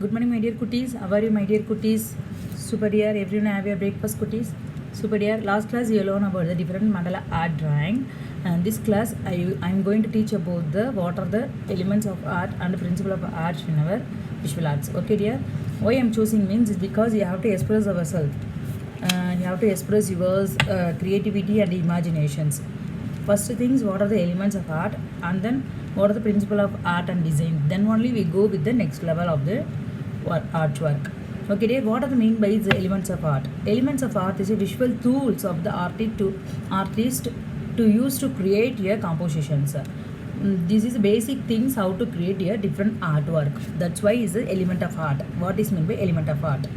Good morning, my dear cuties. How are you, my dear cuties? Super dear, everyone have your breakfast, cuties. Super dear, last class you learned about the different mandala art drawing, and this class I'm going to teach about the what are the elements of art and the principle of art in our visual arts. Okay, dear. Why I'm choosing means is because you have to express ourselves. You have to express your creativity and imaginations. First things, what are the elements of art, and then what are the principle of art and design. Then only we go with the next level of the artwork. Okay, dear, what are the mean by the elements of art? Elements of art is a visual tools of the artist to use to create a compositions. This is basic things how to create a different artwork. That's why is the element of art. What is meant by element of art?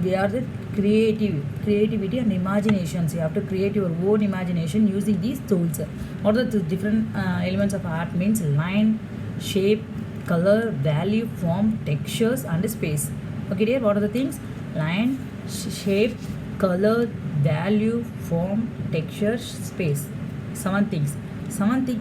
We are the creativity and imaginations. You have to create your own imagination using these tools. What are the different elements of art means? Line, shape, color, value, form, textures and space. Okay, dear, what are the things? Line, shape, color, value, form, texture, space. Seven things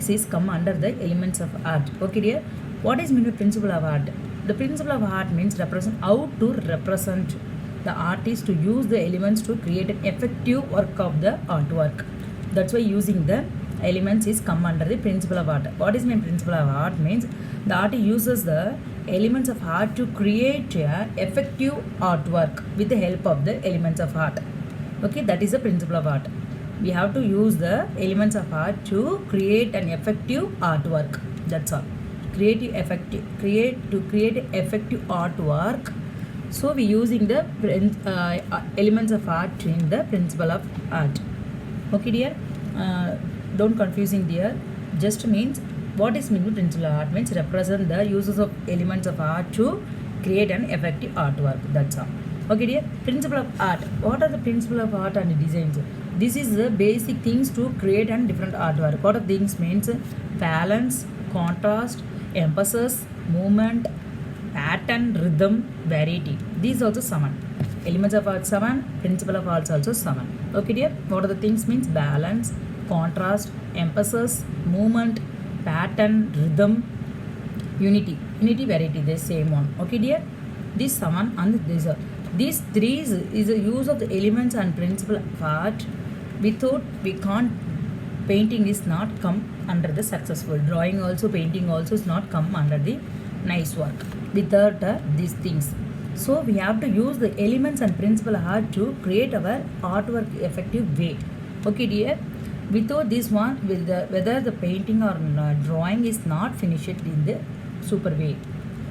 is come under the elements of art. Okay, dear, what is mean by principle of art? The principle of art means how to represent the artist to use the elements to create an effective work of the artwork. That's why using the elements is come under the principle of art. What is mean principle of art means the artist uses the elements of art to create a effective artwork with the help of the elements of art. Okay, that is the principle of art. We have to use the elements of art to create an effective artwork. That's all. Create effective artwork. So we using the elements of art in the principle of art. Okay, dear. Don't confusing dear. Just means what is mean by principle of art means represent the uses of elements of art to create an effective artwork. That's all. Okay, dear. Principle of art. What are the principle of art and designs? This is the basic things to create an different artwork. What are things means? Balance, contrast, emphasis, movement, pattern, rhythm, variety. These also 7. Elements of art 7, principle of art also 7. Okay, dear. What are the things means? Balance, contrast, emphasis, movement, pattern, rhythm, unity, variety. The same one. Okay, dear. These 7 and these 3 is a use of the elements and principle of art. Without we can't. Painting is not come under the successful. Drawing also, painting also is not come under the nice work without these things. So we have to use the elements and principle of art to create our artwork effective way. Okay, dear. Without this one, whether the painting or drawing is not finished in the super way.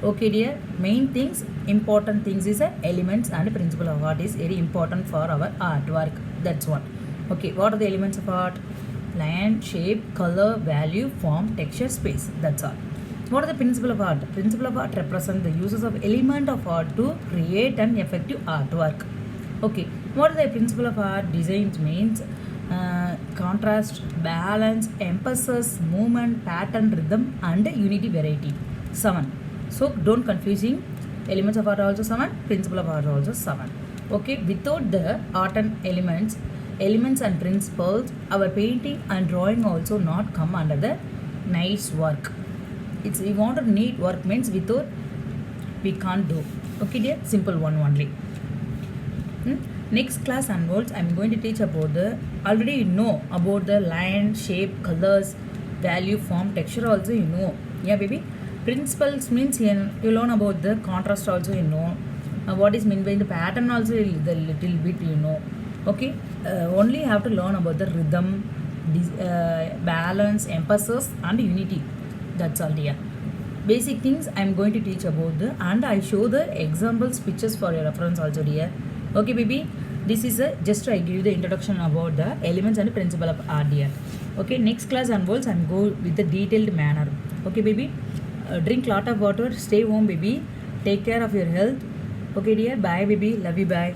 Okay, dear. Main things, important things is elements and principle of art is very important for our artwork. That's one. Okay, what are the elements of art? Line, shape, color, value, form, texture, space. That's all. What are the principle of art? Principle of art represent the uses of element of art to create an effective artwork. Okay. What are the principle of art? Designs means contrast, balance, emphasis, movement, pattern, rhythm, and unity, variety. 7. So don't confusing. Elements of art also 7. Principle of art also 7. Okay. Without the art and elements and principles, our painting and drawing also not come under the nice work. It's we want to neat work means without we can't do. Okay, dear, simple one only. Next class onwards, I'm going to teach about the already you know about the line, shape, colors, value, form, texture also you know. Yeah, baby. Principles means you learn about the contrast also you know. What is meant by the pattern also the little bit you know. Okay, only have to learn about the rhythm, balance, emphasis and unity. That's all, dear. Basic things I'm going to teach about the and I show the examples pictures for your reference also, dear. Okay, baby. This is just I give you the introduction about the elements and principle of art, dear. Okay, next class onwards I'm go with the detailed manner. Okay, baby. Drink lot of water. Stay home, baby. Take care of your health. Okay, dear. Bye, baby. Love you. Bye.